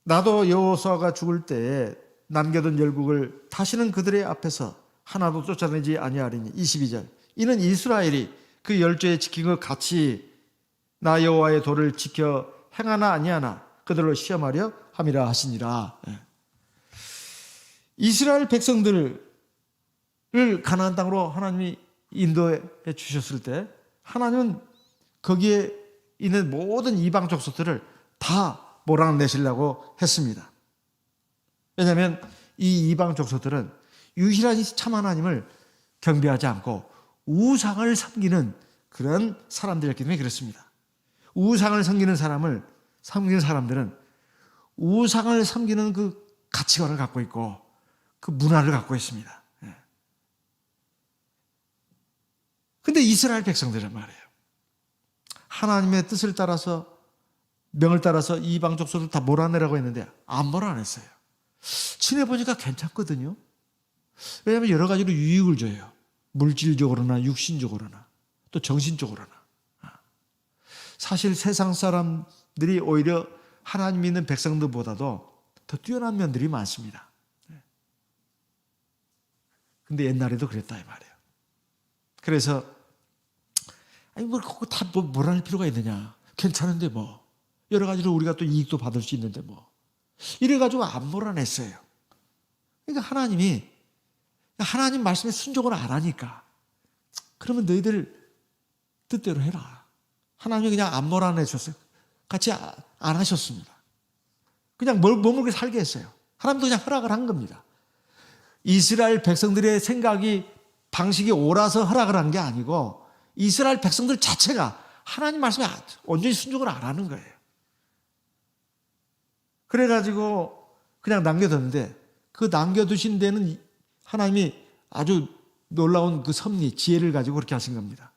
S1: 나도 여호수아가 죽을 때에 남겨둔 열국을 다시는 그들의 앞에서 하나도 쫓아내지 아니하리니. 22절. 이는 이스라엘이 그 열조에 지킨 것 같이 나 여호와의 도를 지켜 행하나 아니하나 그들로 시험하려 함이라 하시니라. 이스라엘 백성들을 가나안 땅으로 하나님이 인도해 주셨을 때 하나님은 거기에 있는 모든 이방 족속들을 다 몰아내시려고 했습니다. 왜냐하면 이 이방 족속들은 유일한 참 하나님을 경배하지 않고 우상을 섬기는 그런 사람들이었기 때문에 그렇습니다. 우상을 섬기는 사람들은 우상을 섬기는 그 가치관을 갖고 있고 그 문화를 갖고 있습니다. 근데 이스라엘 백성들은 말이에요. 하나님의 뜻을 따라서 명을 따라서 이방 족속을 다 몰아내라고 했는데 안 몰아냈어요. 지내보니까 괜찮거든요. 왜냐하면 여러 가지로 유익을 줘요. 물질적으로나 육신적으로나 또 정신적으로나. 사실 세상 사람들이 오히려 하나님 믿는 백성들보다도 더 뛰어난 면들이 많습니다. 근데 옛날에도 그랬다 이 말이에요. 그래서 아니 뭐 그거 다 몰아낼 필요가 있느냐. 괜찮은데 뭐 여러 가지로 우리가 또 이익도 받을 수 있는데 뭐 이래가지고 안 몰아냈어요. 그러니까 하나님이 하나님 말씀에 순종을 안 하니까 그러면 너희들 뜻대로 해라. 하나님이 그냥 안 몰아내셨어요. 같이 안 하셨습니다. 그냥 머물게 살게 했어요. 하나님도 그냥 허락을 한 겁니다. 이스라엘 백성들의 생각이 방식이 옳아서 허락을 한 게 아니고 이스라엘 백성들 자체가 하나님 말씀에 온전히 순종을 안 하는 거예요. 그래가지고 그냥 남겨뒀는데 그 남겨두신 데는 하나님이 아주 놀라운 그 섭리, 지혜를 가지고 그렇게 하신 겁니다.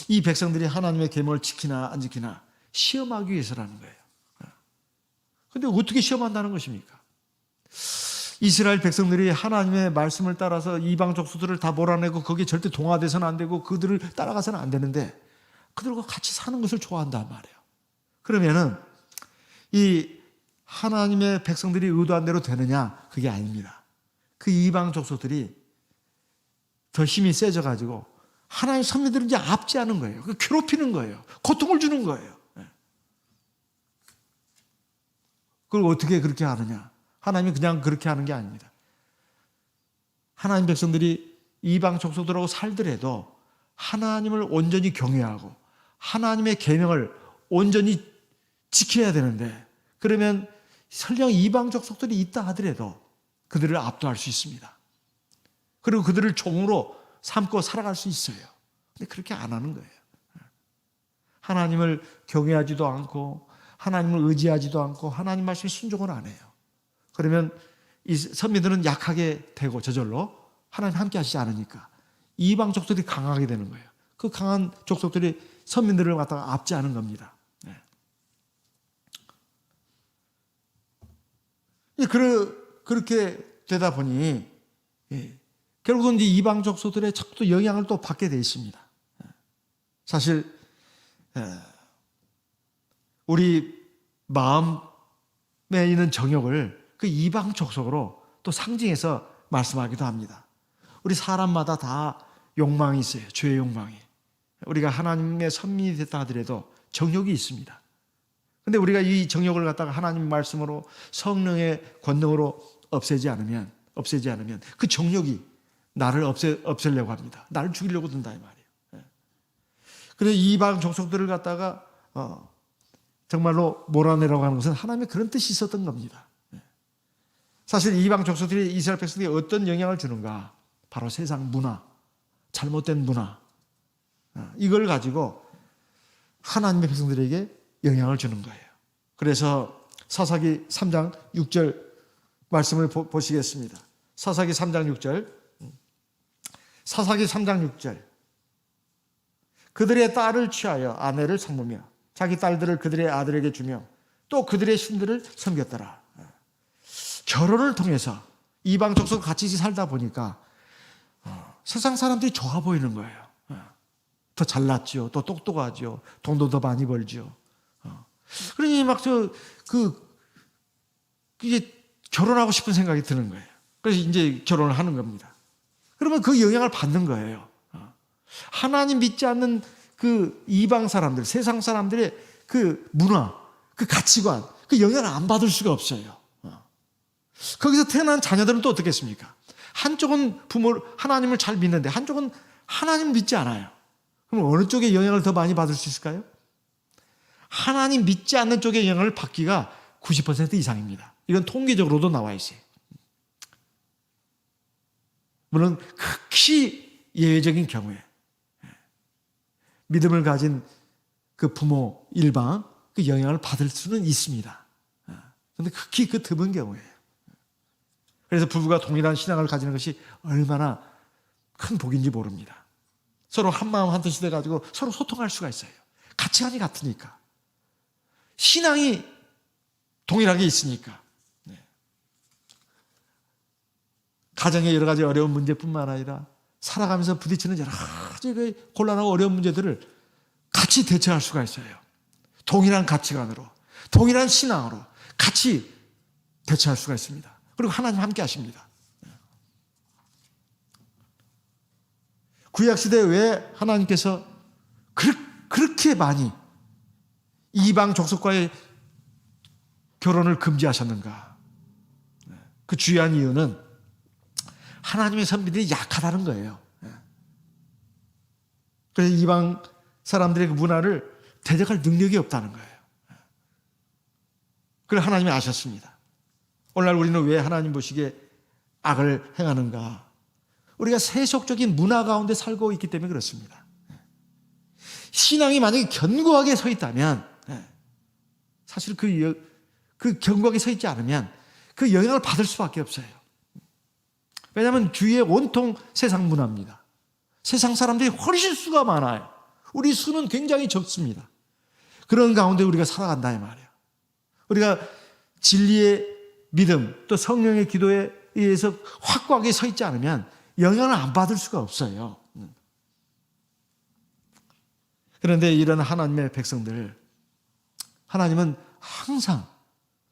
S1: 이 백성들이 하나님의 계명을 지키나 안 지키나 시험하기 위해서라는 거예요. 근데 어떻게 시험한다는 것입니까? 이스라엘 백성들이 하나님의 말씀을 따라서 이방 족속들을 다 몰아내고 거기에 절대 동화돼서는 안 되고 그들을 따라가서는 안 되는데 그들과 같이 사는 것을 좋아한단 말이에요. 그러면은 이 하나님의 백성들이 의도한 대로 되느냐? 그게 아닙니다. 그 이방 족속들이 더 힘이 세져가지고 하나님의 선민들을 이제 압제하는 거예요. 괴롭히는 거예요. 고통을 주는 거예요. 그걸 어떻게 그렇게 하느냐? 하나님이 그냥 그렇게 하는 게 아닙니다. 하나님 백성들이 이방 족속들하고 살더라도 하나님을 온전히 경외하고 하나님의 계명을 온전히 지켜야 되는데 그러면 설령 이방 족속들이 있다 하더라도 그들을 압도할 수 있습니다. 그리고 그들을 종으로 삼고 살아갈 수 있어요. 근데 그렇게 안 하는 거예요. 하나님을 경외하지도 않고 하나님을 의지하지도 않고 하나님 말씀에 순종을 안 해요. 그러면 이 선민들은 약하게 되고 저절로 하나님 함께 하시지 않으니까 이방 족속들이 강하게 되는 거예요. 그 강한 족속들이 선민들을 갖다가 압제하는 겁니다. 그렇게 되다 보니 결국은 이제 이방 족속들의 자꾸 영향을 또 받게 돼 있습니다. 사실 우리 마음에 있는 정욕을 그 이방 족속으로 또 상징해서 말씀하기도 합니다. 우리 사람마다 다 욕망이 있어요. 죄의 욕망이. 우리가 하나님의 선민이 됐다 하더라도 정욕이 있습니다. 근데 우리가 이 정욕을 갖다가 하나님 말씀으로 성령의 권능으로 없애지 않으면 그 정욕이 나를 없애려고 합니다. 나를 죽이려고 든다 이 말이에요. 그래서 이방 족속들을 갖다가 정말로 몰아내라고 하는 것은 하나님의 그런 뜻이 있었던 겁니다. 사실 이방 족속들이 이스라엘 백성들이 어떤 영향을 주는가? 바로 세상 문화, 잘못된 문화 이걸 가지고 하나님의 백성들에게 영향을 주는 거예요. 그래서 사사기 3장 6절 말씀을 보시겠습니다. 사사기 3장 6절. 사사기 3장 6절. 그들의 딸을 취하여 아내를 삼으며 자기 딸들을 그들의 아들에게 주며 또 그들의 신들을 섬겼더라. 결혼을 통해서 이방 족속 같이 살다 보니까 세상 사람들이 좋아 보이는 거예요. 더 잘났죠. 또 똑똑하죠. 돈도 더 많이 벌죠. 그러니 막 이제 결혼하고 싶은 생각이 드는 거예요. 그래서 이제 결혼을 하는 겁니다. 그러면 그 영향을 받는 거예요. 하나님 믿지 않는 그 이방 사람들, 세상 사람들의 그 문화, 그 가치관, 그 영향을 안 받을 수가 없어요. 거기서 태어난 자녀들은 또 어떻겠습니까? 한쪽은 하나님을 잘 믿는데 한쪽은 하나님을 믿지 않아요. 그럼 어느 쪽에 영향을 더 많이 받을 수 있을까요? 하나님 믿지 않는 쪽의 영향을 받기가 90% 이상입니다. 이건 통계적으로도 나와 있어요. 물론 극히 예외적인 경우에 믿음을 가진 그 부모 일방 그 영향을 받을 수는 있습니다. 그런데 극히 그 드문 경우예요. 그래서 부부가 동일한 신앙을 가지는 것이 얼마나 큰 복인지 모릅니다. 서로 한마음 한뜻이 돼가지고 서로 소통할 수가 있어요. 가치관이 같으니까. 신앙이 동일하게 있으니까. 가정의 여러 가지 어려운 문제뿐만 아니라 살아가면서 부딪히는 여러 가지 곤란하고 어려운 문제들을 같이 대처할 수가 있어요. 동일한 가치관으로, 동일한 신앙으로 같이 대처할 수가 있습니다. 그리고 하나님 함께 하십니다. 구약시대에 왜 하나님께서 그렇게 많이 이방 족속과의 결혼을 금지하셨는가? 그 주요한 이유는 하나님의 선비들이 약하다는 거예요. 그래서 이방 사람들의 그 문화를 대적할 능력이 없다는 거예요. 그걸 하나님이 아셨습니다. 오늘날 우리는 왜 하나님 보시기에 악을 행하는가? 우리가 세속적인 문화 가운데 살고 있기 때문에 그렇습니다. 신앙이 만약에 견고하게 서 있다면, 사실 그 견고하게 서 있지 않으면 그 영향을 받을 수밖에 없어요. 왜냐하면 주위에 온통 세상 문화입니다. 세상 사람들이 훨씬 수가 많아요. 우리 수는 굉장히 적습니다. 그런 가운데 우리가 살아간다 이 말이에요. 우리가 진리의 믿음 또 성령의 기도에 의해서 확고하게 서 있지 않으면 영향을 안 받을 수가 없어요. 그런데 이런 하나님의 백성들, 하나님은 항상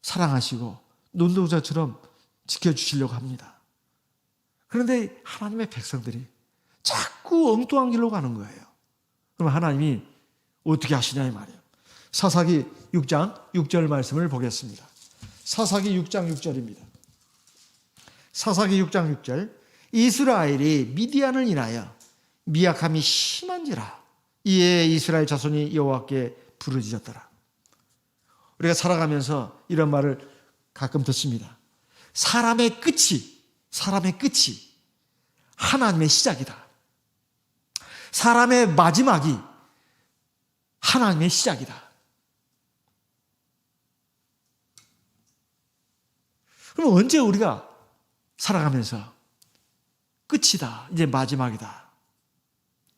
S1: 사랑하시고 눈동자처럼 지켜주시려고 합니다. 그런데 하나님의 백성들이 자꾸 엉뚱한 길로 가는 거예요. 그럼 하나님이 어떻게 하시냐 이 말이에요. 사사기 6장 6절 말씀을 보겠습니다. 사사기 6장 6절입니다. 사사기 6장 6절 이스라엘이 미디안을 인하여 미약함이 심한지라 이에 이스라엘 자손이 여호와께 부르짖었더라. 우리가 살아가면서 이런 말을 가끔 듣습니다. 사람의 끝이 하나님의 시작이다. 사람의 마지막이 하나님의 시작이다. 그럼 언제 우리가 살아가면서 끝이다, 이제 마지막이다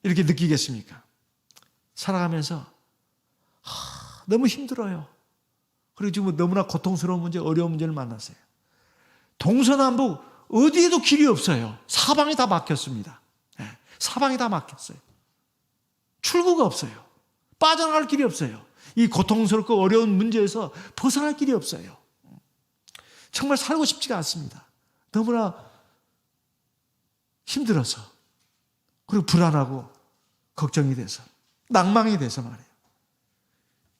S1: 이렇게 느끼겠습니까? 살아가면서 너무 힘들어요. 그리고 지금 너무나 고통스러운 문제, 어려운 문제를 만났어요. 동서남북 어디에도 길이 없어요. 사방이 다 막혔습니다. 사방이 다 막혔어요. 출구가 없어요. 빠져나갈 길이 없어요. 이 고통스럽고 어려운 문제에서 벗어날 길이 없어요. 정말 살고 싶지가 않습니다. 너무나 힘들어서, 그리고 불안하고 걱정이 돼서, 낭망이 돼서 말이에요.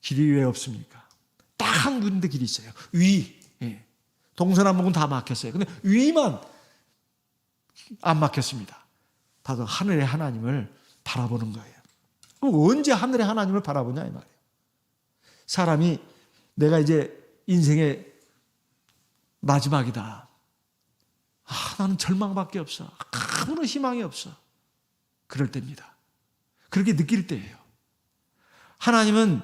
S1: 길이 왜 없습니까? 딱 한 군데 길이 있어요. 위. 동서남북은 다 막혔어요. 근데 위만 안 막혔습니다. 바로 하늘의 하나님을 바라보는 거예요. 그럼 언제 하늘의 하나님을 바라보냐 이 말이에요. 사람이 내가 이제 인생의 마지막이다. 나는 절망밖에 없어. 아무런 희망이 없어. 그럴 때입니다. 그렇게 느낄 때예요. 하나님은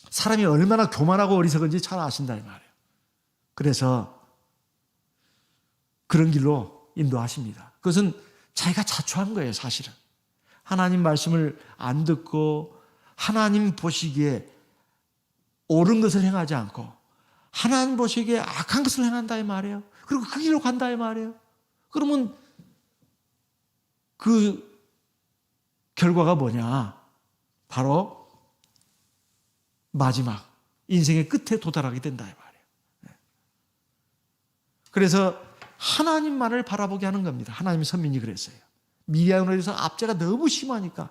S1: 사람이 얼마나 교만하고 어리석은지 잘 아신다 이 말이에요. 그래서 그런 길로 인도하십니다. 그것은 자기가 자초한 거예요, 사실은. 하나님 말씀을 안 듣고 하나님 보시기에 옳은 것을 행하지 않고 하나님 보시기에 악한 것을 행한다 이 말이에요. 그리고 그 길로 간다 이 말이에요. 그러면 그 결과가 뭐냐? 바로 마지막 인생의 끝에 도달하게 된다 이 말이에요. 그래서 하나님만을 바라보게 하는 겁니다. 하나님 선민이 그랬어요. 미디안으로 해서 압제가 너무 심하니까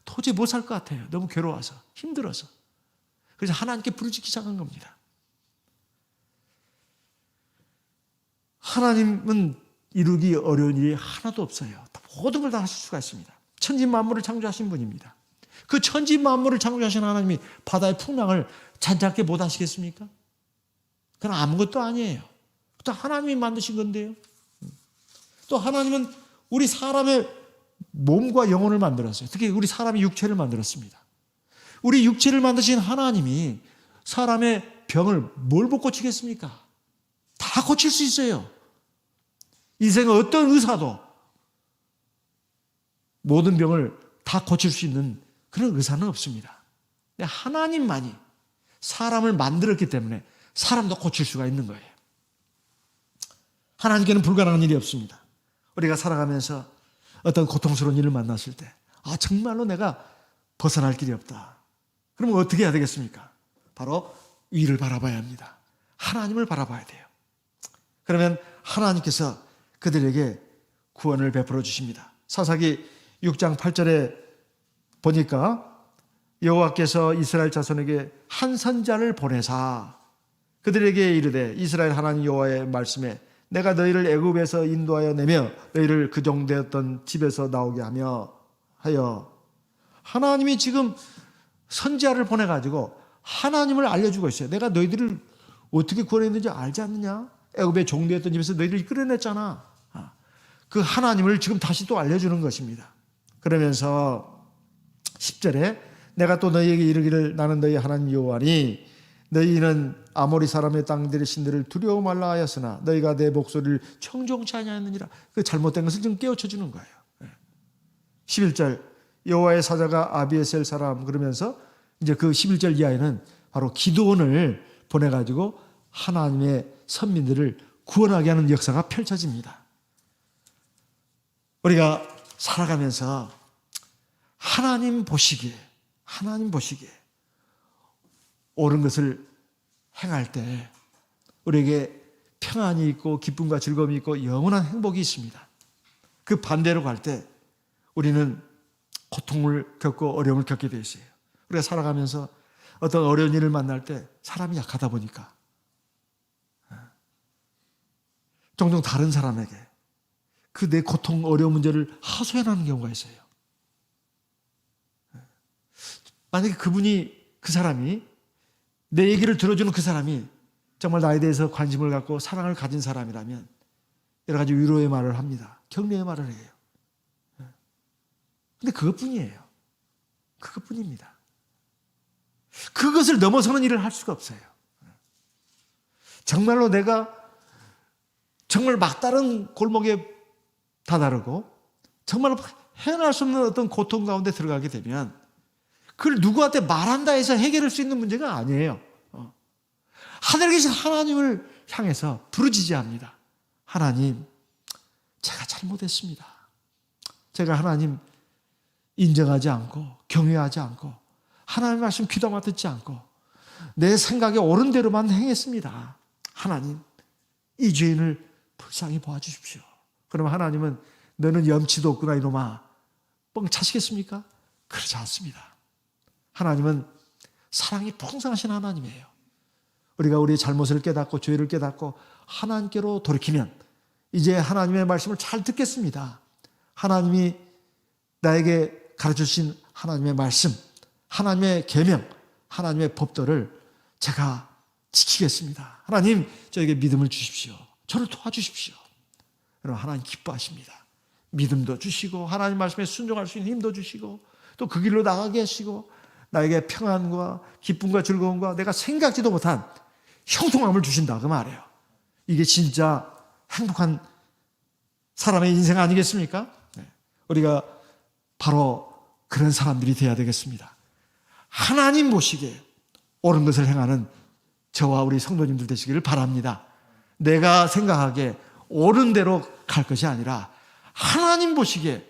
S1: 도저히 못 살 것 같아요. 너무 괴로워서, 힘들어서. 그래서 하나님께 부르짖기 시작한 겁니다. 하나님은 이루기 어려운 일이 하나도 없어요. 모든 걸 다 하실 수가 있습니다. 천지 만물을 창조하신 분입니다. 그 천지 만물을 창조하신 하나님이 바다의 풍랑을 잔잔하게 못 하시겠습니까? 그건 아무것도 아니에요. 또 하나님이 만드신 건데요. 또 하나님은 우리 사람의 몸과 영혼을 만들었어요. 특히 우리 사람의 육체를 만들었습니다. 우리 육체를 만드신 하나님이 사람의 병을 뭘 못 고치겠습니까? 다 고칠 수 있어요. 인생의 어떤 의사도 모든 병을 다 고칠 수 있는 그런 의사는 없습니다. 하나님만이 사람을 만들었기 때문에 사람도 고칠 수가 있는 거예요. 하나님께는 불가능한 일이 없습니다. 우리가 살아가면서 어떤 고통스러운 일을 만났을 때, 정말로 내가 벗어날 길이 없다. 그러면 어떻게 해야 되겠습니까? 바로 위를 바라봐야 합니다. 하나님을 바라봐야 돼요. 그러면 하나님께서 그들에게 구원을 베풀어 주십니다. 사사기 6장 8절에 보니까 여호와께서 이스라엘 자손에게 한 선자를 보내사 그들에게 이르되 이스라엘 하나님 여호와의 말씀에 내가 너희를 애굽에서 인도하여 내며 너희를 그 종되었던 집에서 나오게 하여 하나님이 지금 선지자를 보내가지고 하나님을 알려주고 있어요. 내가 너희들을 어떻게 구원했는지 알지 않느냐? 애굽의 종되었던 집에서 너희를 이끌어냈잖아. 그 하나님을 지금 다시 또 알려주는 것입니다. 그러면서 10절에 내가 또 너희에게 이르기를 나는 너희 하나님 여호와니 너희는 아모리 사람의 땅들의 신들을 두려워 말라 하였으나 너희가 내 목소리를 청종치 아니하였느니라. 그 잘못된 것을 좀 깨우쳐 주는 거예요. 11절 여호와의 사자가 아비에셀 사람 그러면서 이제 그 11절 이하에는 바로 기드온을 보내가지고 하나님의 선민들을 구원하게 하는 역사가 펼쳐집니다. 우리가 살아가면서 하나님 보시기에 옳은 것을 행할 때 우리에게 평안이 있고 기쁨과 즐거움이 있고 영원한 행복이 있습니다. 그 반대로 갈 때 우리는 고통을 겪고 어려움을 겪게 되어 있어요. 우리가 살아가면서 어떤 어려운 일을 만날 때 사람이 약하다 보니까 종종 다른 사람에게 그 내 고통, 어려운 문제를 하소연하는 경우가 있어요. 만약에 그 사람이 내 얘기를 들어주는 그 사람이 정말 나에 대해서 관심을 갖고 사랑을 가진 사람이라면 여러 가지 위로의 말을 합니다. 격려의 말을 해요. 근데 그것뿐이에요. 그것뿐입니다. 그것을 넘어서는 일을 할 수가 없어요. 정말로 내가 정말 막다른 골목에 다다르고 정말로 헤어날 수 없는 어떤 고통 가운데 들어가게 되면 그걸 누구한테 말한다 해서 해결할 수 있는 문제가 아니에요. 하늘에 계신 하나님을 향해서 부르짖어합니다. 하나님, 제가 잘못했습니다. 제가 하나님 인정하지 않고 경외하지 않고 하나님 말씀 귀담아 듣지 않고 내 생각에 옳은 대로만 행했습니다. 하나님, 이 죄인을 불쌍히 보아주십시오. 그럼 하나님은 너는 염치도 없구나 이놈아 뻥 차시겠습니까? 그렇지 않습니다. 하나님은 사랑이 풍성하신 하나님이에요. 우리가 우리의 잘못을 깨닫고 죄를 깨닫고 하나님께로 돌이키면 이제 하나님의 말씀을 잘 듣겠습니다. 하나님이 나에게 가르쳐주신 하나님의 말씀, 하나님의 계명, 하나님의 법도를 제가 지키겠습니다. 하나님 저에게 믿음을 주십시오. 저를 도와주십시오. 여러분 하나님 기뻐하십니다. 믿음도 주시고 하나님 말씀에 순종할 수 있는 힘도 주시고 또 그 길로 나가게 하시고 나에게 평안과 기쁨과 즐거움과 내가 생각지도 못한 형통함을 주신다 그 말이에요. 이게 진짜 행복한 사람의 인생 아니겠습니까? 우리가 바로 그런 사람들이 되어야 되겠습니다. 하나님 보시기에 옳은 것을 행하는 저와 우리 성도님들 되시기를 바랍니다. 내가 생각하기에 옳은 대로 갈 것이 아니라 하나님 보시기에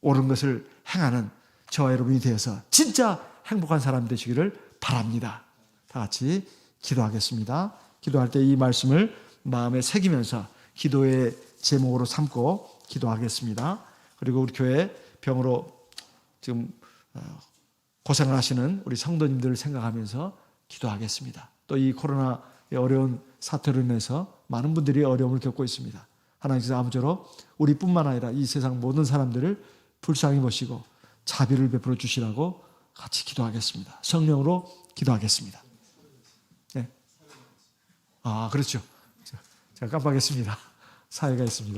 S1: 옳은 것을 행하는 저와 여러분이 되어서 진짜 행복한 사람 되시기를 바랍니다. 다 같이 기도하겠습니다. 기도할 때 이 말씀을 마음에 새기면서 기도의 제목으로 삼고 기도하겠습니다. 그리고 우리 교회 병으로 지금 고생을 하시는 우리 성도님들을 생각하면서 기도하겠습니다. 또 이 코로나의 어려운 사태로 인해서 많은 분들이 어려움을 겪고 있습니다. 하나님께서 아무쪼록 우리뿐만 아니라 이 세상 모든 사람들을 불쌍히 보시고 자비를 베풀어 주시라고 같이 기도하겠습니다. 성령으로 기도하겠습니다. 네. 그렇죠. 제가 깜빡했습니다. 사회가 있습니다.